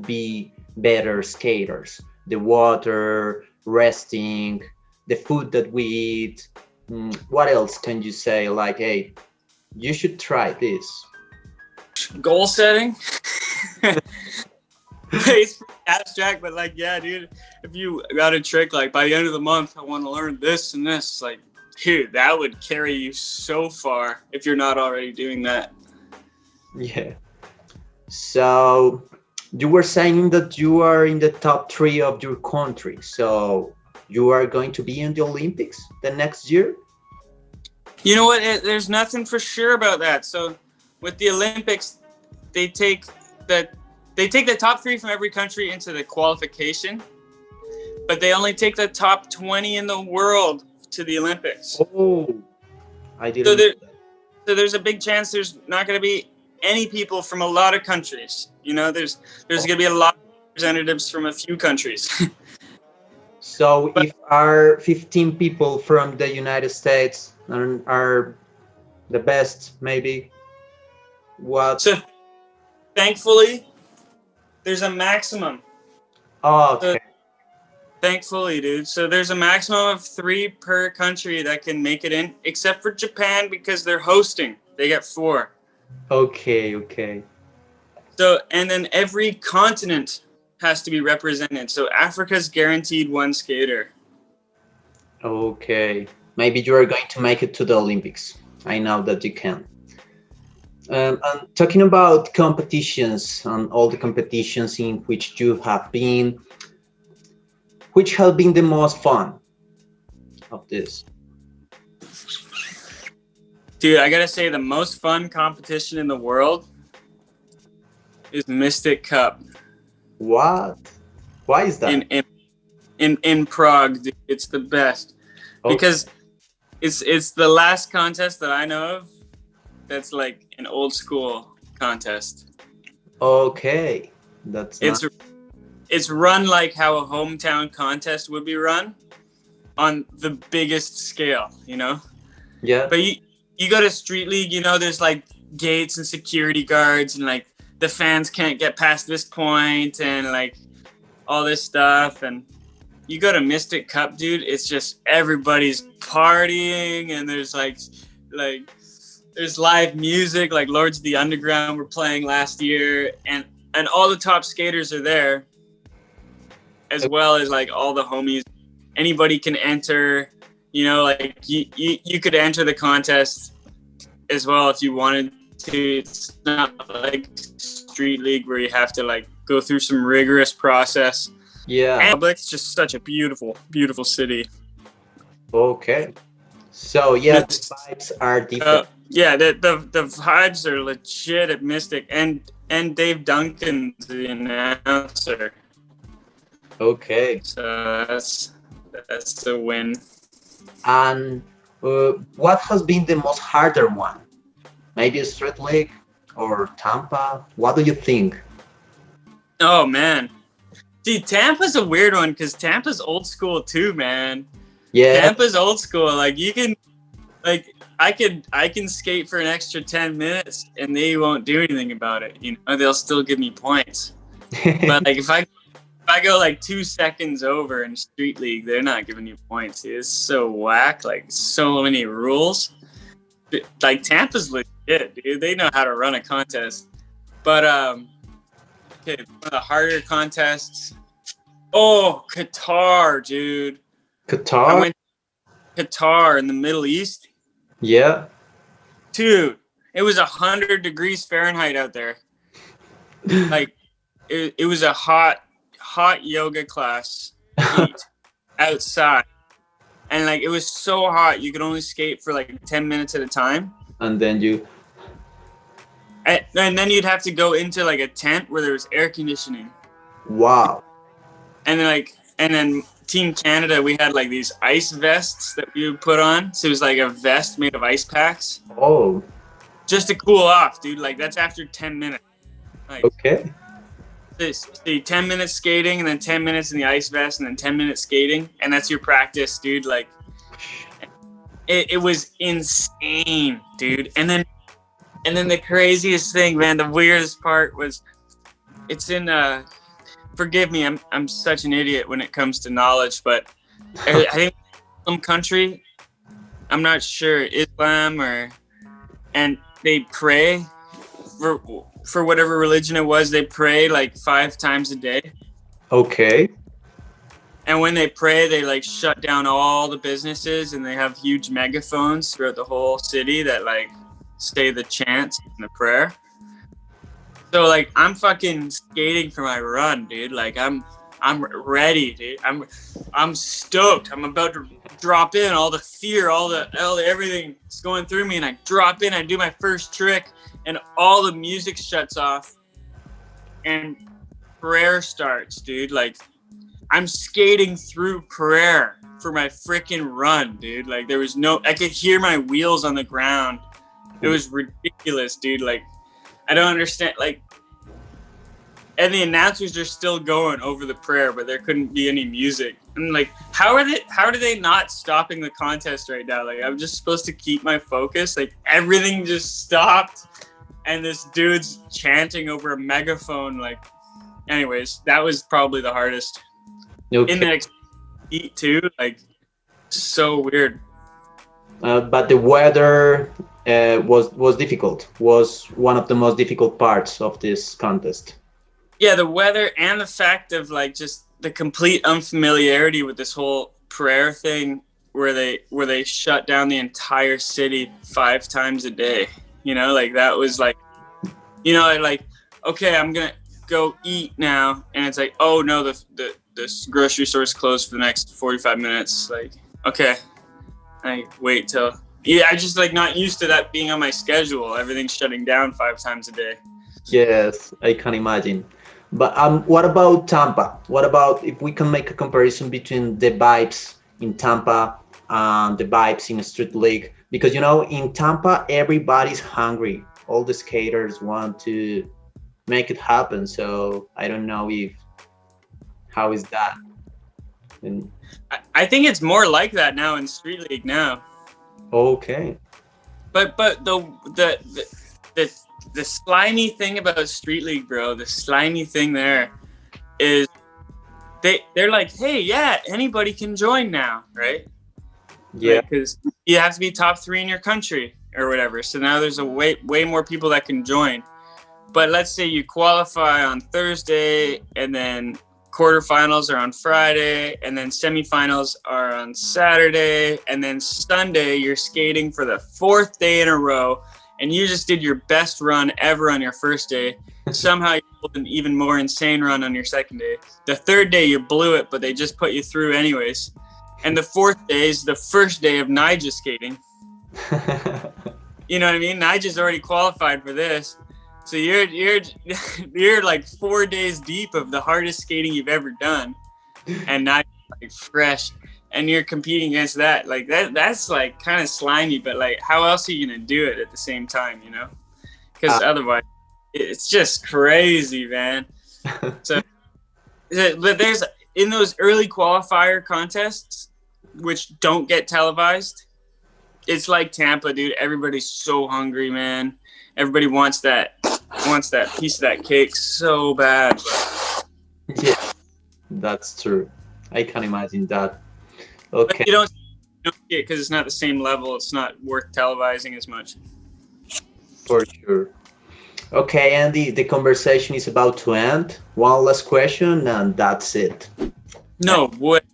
be better skaters? The water, resting, the food that we eat. What else can you say? Like, hey, you should try this. Goal setting. It's pretty abstract, but like, yeah, dude, if you got a trick like by the end of the month, I want to learn this and this, like, dude, that would carry you so far if you're not already doing that. Yeah. So you were saying that you are in the top 3 of your country. So you are going to be in the Olympics the next year? You know what? There's nothing for sure about that. So with the Olympics, they take the top 3 from every country into the qualification, but they only take the top 20 in the world to the Olympics. Oh, I didn't So know that. So there's a big chance there's not going to be any people from a lot of countries. You know, there's going to be a lot of representatives from a few countries. So if are 15 people from the United States are the best, maybe what? So thankfully, there's a maximum. Oh, okay. So, thankfully, dude. So there's a maximum of 3 per country that can make it in, except for Japan because they're hosting. They get 4. Okay. So, and then every continent has to be represented. So Africa's guaranteed 1 skater. Okay. Maybe you are going to make it to the Olympics. I know that you can. And talking about competitions and all the competitions in which you have been, which have been the most fun of this? Dude, I gotta say the most fun competition in the world is Mystic Cup. What? Why is that? In Prague, dude, it's the best. Okay. Because it's the last contest that I know of that's like an old school contest. Okay, that's nice. It's run like how a hometown contest would be run on the biggest scale, you know? Yeah. But you go to Street League, you know, there's like gates and security guards and like the fans can't get past this point and like all this stuff. And you go to Mystic Cup, dude, it's just everybody's partying and there's like there's live music, like Lords of the Underground were playing last year, and all the top skaters are there, as well as like all the homies. Anybody can enter, you know, like you could enter the contest as well if you wanted to. It's not like Street League where you have to like go through some rigorous process. Yeah. And it's just such a beautiful, beautiful city. Okay. So yeah, the vibes are different. Yeah, the vibes are legit at Mystic, and Dave Duncan's the announcer. Okay. So that's a win. And what has been the most harder one? Maybe a Street League or Tampa? What do you think? Oh man, see, Tampa's a weird one because Tampa's old school too, man. Yeah. Tampa's old school. Like you can, like I can skate for an extra 10 minutes and they won't do anything about it. You know, they'll still give me points. But like if I go like 2 seconds over in Street League, they're not giving you points. It's so whack. Like so many rules. Like Tampa's legit, dude. They know how to run a contest. But okay, one of the harder contests. Oh, Qatar, dude. Qatar? I went to Qatar in the Middle East. Yeah. Dude, it was 100 degrees Fahrenheit out there. Like, it was a hot yoga class outside. And, like, it was so hot, you could only skate for, like, 10 minutes at a time. And then you... And then you'd have to go into, like, a tent where there was air conditioning. Wow. And then Team Canada, we had like these ice vests that we would put on. So it was like a vest made of ice packs. Oh. Just to cool off, dude. Like that's after 10 minutes. Like, okay. See, 10 minutes skating and then 10 minutes in the ice vest and then 10 minutes skating. And that's your practice, dude. Like it was insane, dude. And then the craziest thing, man, the weirdest part was it's in forgive me, I'm such an idiot when it comes to knowledge, but I think some country, I'm not sure, Islam and they pray for whatever religion it was, they pray like 5 times a day. Okay. And when they pray, they like shut down all the businesses and they have huge megaphones throughout the whole city that like say the chants and the prayer. So like I'm fucking skating for my run, dude. Like I'm ready, dude. I'm stoked. I'm about to drop in. All the fear, all the everything is going through me, and I drop in. I do my first trick, and all the music shuts off, and prayer starts, dude. Like I'm skating through prayer for my freaking run, dude. Like I could hear my wheels on the ground It was ridiculous, dude. Like, I don't understand. Like, and the announcers are still going over the prayer, but there couldn't be any music. And like, how are they not stopping the contest right now? Like, I'm just supposed to keep my focus. Like, everything just stopped, and this dude's chanting over a megaphone. Like, anyways, that was probably the hardest. Okay. In the heat too, like, so weird. But the weather was difficult. Was one of the most difficult parts of this contest. Yeah, the weather and the fact of like just the complete unfamiliarity with this whole prayer thing, where they shut down the entire city 5 times a day. You know, like that was like, you know, like, okay, I'm gonna go eat now, and it's like, oh no, the grocery store's closed for the next 45 minutes. Like, okay, I wait till. Yeah, I just like not used to that being on my schedule. Everything's shutting down 5 times a day. Yes, I can imagine. But what about Tampa? What about if we can make a comparison between the vibes in Tampa and the vibes in Street League? Because, you know, in Tampa, everybody's hungry. All the skaters want to make it happen. So I don't know how is that? And, I think it's more like that now in Street League now. okay. But the slimy thing about Street League, bro, the slimy thing there is they're like, hey, yeah, anybody can join now, right? Yeah. Because you have to be top 3 in your country or whatever. So now there's a way more people that can join. But let's say you qualify on Thursday, and then quarterfinals are on Friday, and then semifinals are on Saturday, and then Sunday you're skating for the 4th day in a row, and you just did your best run ever on your first day. Somehow you pulled an even more insane run on your second day. The 3rd day you blew it, but they just put you through anyways. And the 4th day is the first day of Nija skating. You know what I mean? Nija's already qualified for this. So you're like 4 days deep of the hardest skating you've ever done, and now you're like fresh, and you're competing against that. Like that's like kind of slimy, but like how else are you gonna do it at the same time, you know? Because otherwise, it's just crazy, man. So but there's in those early qualifier contests, which don't get televised. It's like Tampa, dude. Everybody's so hungry, man. Everybody wants that piece of that cake so bad. Yeah, that's true. I can imagine that. Okay. But you don't see it because it's not the same level. It's not worth televising as much. For sure. Okay, Andy, the conversation is about to end. One last question, and that's it. No, what?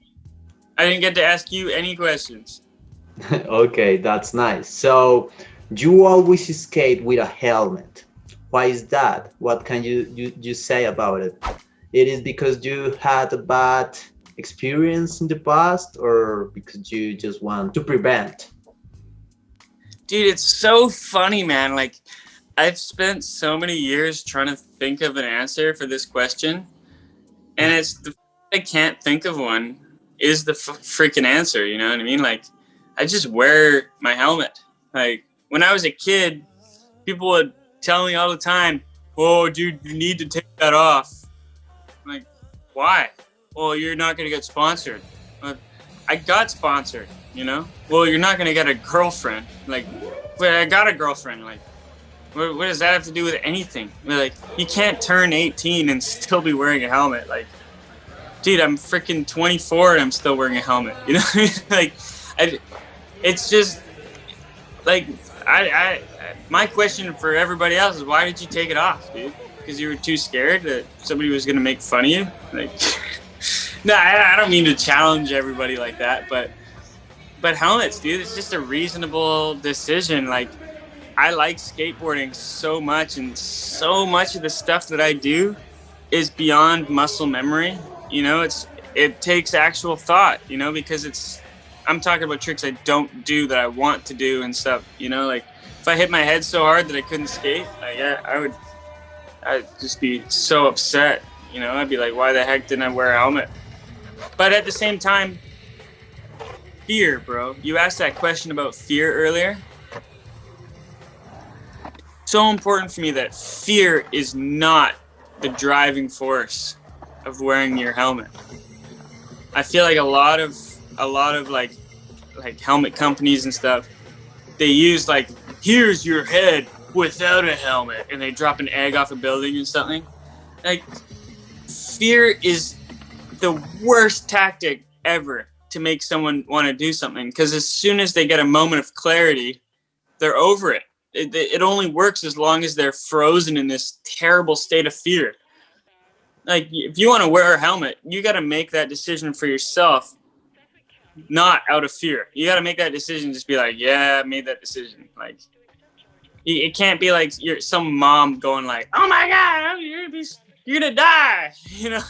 I didn't get to ask you any questions. Okay, that's nice. So, you always skate with a helmet. Why is that? What can you say about it? It is because you had a bad experience in the past, or because you just want to prevent? Dude, it's so funny, man. Like, I've spent so many years trying to think of an answer for this question, and I can't think of one. Is the freaking answer? You know what I mean? Like, I just wear my helmet. Like, when I was a kid, people would tell me all the time, "Oh, dude, you need to take that off." I'm like, why? Well, you're not going to get sponsored. I got sponsored, you know? Well, you're not going to get a girlfriend. Like, but I got a girlfriend. Like, what does that have to do with anything? Like, you can't turn 18 and still be wearing a helmet. Like, dude, I'm freaking 24 and I'm still wearing a helmet. You know what I mean? Like, it's just, like, my question for everybody else is, why did you take it off, dude? Because you were too scared that somebody was gonna make fun of you? Like, no, I don't mean to challenge everybody like that, but helmets, dude, it's just a reasonable decision. Like, I like skateboarding so much, and so much of the stuff that I do is beyond muscle memory. You know, it takes actual thought, you know, because I'm talking about tricks I don't do that I want to do and stuff, you know, like if I hit my head so hard that I couldn't skate, I'd just be so upset, you know. I'd be like, why the heck didn't I wear a helmet? But at the same time, fear, bro. You asked that question about fear earlier. so important for me that fear is not the driving force of wearing your helmet. I feel like a lot of like helmet companies and stuff, they use like, here's your head without a helmet, and they drop an egg off a building or something. Like, fear is the worst tactic ever to make someone want to do something, because as soon as they get a moment of clarity, they're over it. It only works as long as they're frozen in this terrible state of fear. Like, if you want to wear a helmet, you got to make that decision for yourself, not out of fear. You got to make that decision, just be like, yeah, I made that decision. Like, it can't be like you're some mom going like, oh my God, you're gonna die. You know,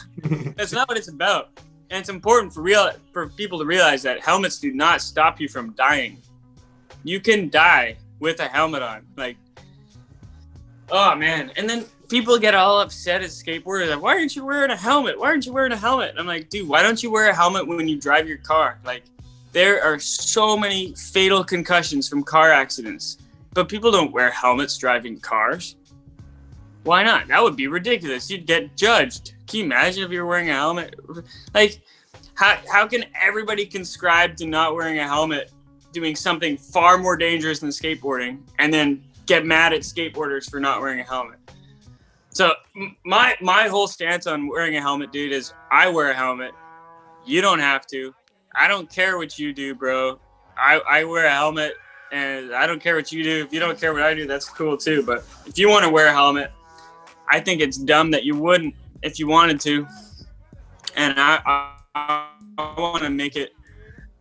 that's not what it's about. And it's important for people to realize that helmets do not stop you from dying. You can die with a helmet on. Like, oh man. And then people get all upset as skateboarders, like, why aren't you wearing a helmet? Why aren't you wearing a helmet? And I'm like, dude, why don't you wear a helmet when you drive your car? Like, there are so many fatal concussions from car accidents, but people don't wear helmets driving cars. Why not? That would be ridiculous. You'd get judged. Can you imagine if you were wearing a helmet? Like, how can everybody conscribe to not wearing a helmet, doing something far more dangerous than skateboarding, and then get mad at skateboarders for not wearing a helmet? So my whole stance on wearing a helmet, dude, is I wear a helmet. You don't have to. I don't care what you do, bro. I wear a helmet, and I don't care what you do. If you don't care what I do, that's cool too. But if you want to wear a helmet, I think it's dumb that you wouldn't if you wanted to. And I want to make it.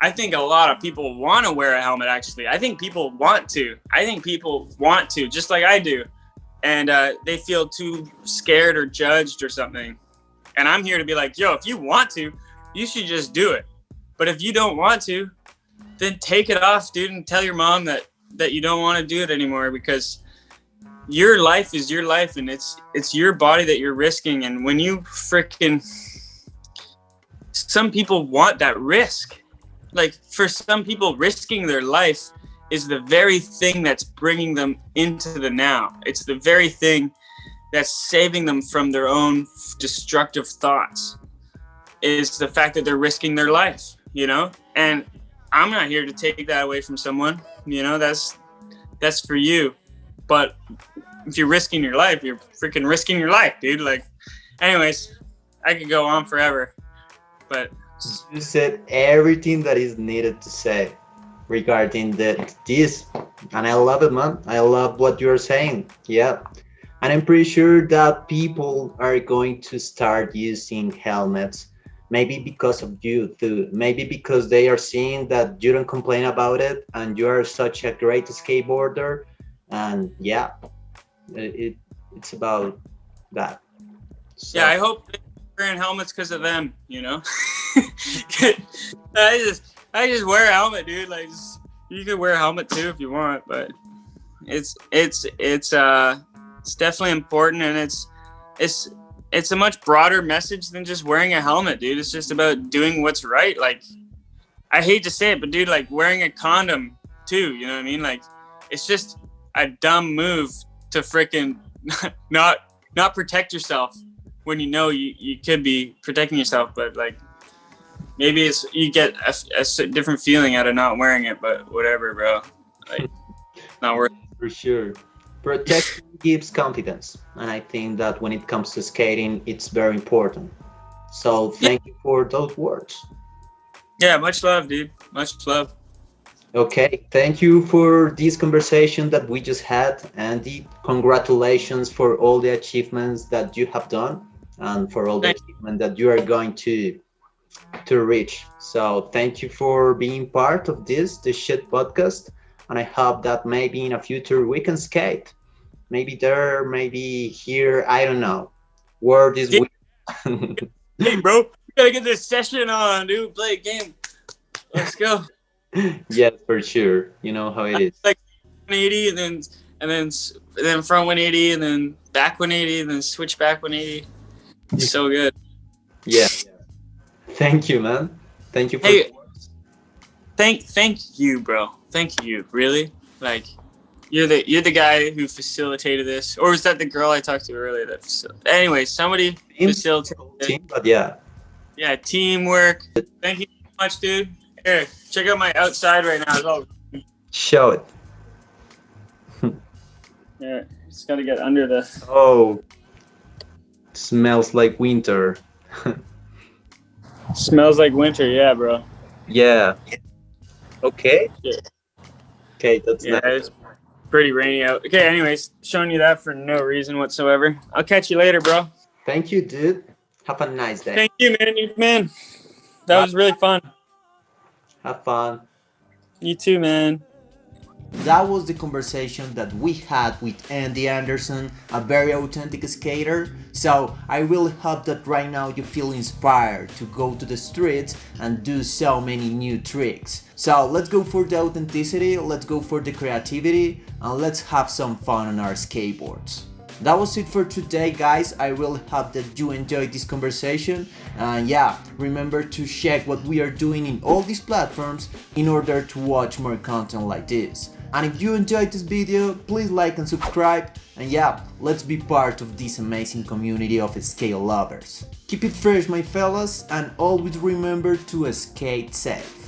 I think a lot of people want to wear a helmet, actually. I think people want to. Just like I do. And they feel too scared or judged or something. And I'm here to be like, yo, if you want to, you should just do it. But if you don't want to, then take it off, dude, and tell your mom that you don't want to do it anymore, because your life is your life, and it's your body that you're risking. And when you some people want that risk. Like, for some people, risking their life is the very thing that's bringing them into the now. It's the very thing that's saving them from their own destructive thoughts, is the fact that they're risking their life, you know? And I'm not here to take that away from someone, you know, that's for you. But if you're risking your life, you're freaking risking your life, dude. Like, anyways, I could go on forever, but you said everything that is needed to say regarding this, and I love it, man. I love what you're saying. Yeah, and I'm pretty sure that people are going to start using helmets, maybe because of you too, maybe because they are seeing that you don't complain about it and you are such a great skateboarder. And yeah, it's about that. So, yeah, I hope they're wearing helmets because of them, you know. I just wear a helmet, dude. Like, you could wear a helmet too if you want, but it's definitely important, and it's a much broader message than just wearing a helmet, dude. It's just about doing what's right. Like, I hate to say it, but dude, like, wearing a condom too, you know what I mean? Like, it's just a dumb move to freaking not protect yourself when you know you could be protecting yourself. But like, maybe you get a different feeling out of not wearing it, but whatever, bro. Like, not worth it. for sure, protection gives confidence, and I think that when it comes to skating, it's very important. So thank you for those words. Yeah, much love, dude. Much love. Okay, thank you for this conversation that we just had, Andy. Congratulations for all the achievements that you have done, and for all the achievements that you are going to reach. So thank you for being part of the Shit podcast, and I hope that maybe in a future we can skate. Maybe there, maybe here, I don't know. Word is weird. Hey, bro, we gotta get this session on, dude. Play a game. Let's go. Yes, for sure. You know how it is. Like 180, and then front 180, and then back 180, and then switch back 180. It's so good. Yeah. Thank you, man. Thank you for Hey, thank you, bro. Thank you. Really? Like, You're the guy who facilitated this, or was that the girl I talked to earlier? Anyway, somebody facilitated it. But yeah. Yeah, teamwork. Thank you so much, dude. Here, check out my outside right now as well. Show it. Yeah, just gotta get under the. Oh, smells like winter. Smells like winter, yeah, bro. Yeah. Okay. Yeah. Okay, that's Yeah, nice. it's pretty rainy out. Okay, anyways, showing you that for no reason whatsoever. I'll catch you later, bro. Thank you, dude. Have a nice day. Thank you, man. That was really fun. Have fun. You too, man. That was the conversation that we had with Andy Anderson, a very authentic skater. So I really hope that right now you feel inspired to go to the streets and do so many new tricks. So let's go for the authenticity, let's go for the creativity, and let's have some fun on our skateboards. That was it for today, guys. I really hope that you enjoyed this conversation. And yeah, remember to check what we are doing in all these platforms in order to watch more content like this. And if you enjoyed this video, please like and subscribe. And yeah, let's be part of this amazing community of skate lovers. Keep it fresh, my fellas, and always remember to skate safe.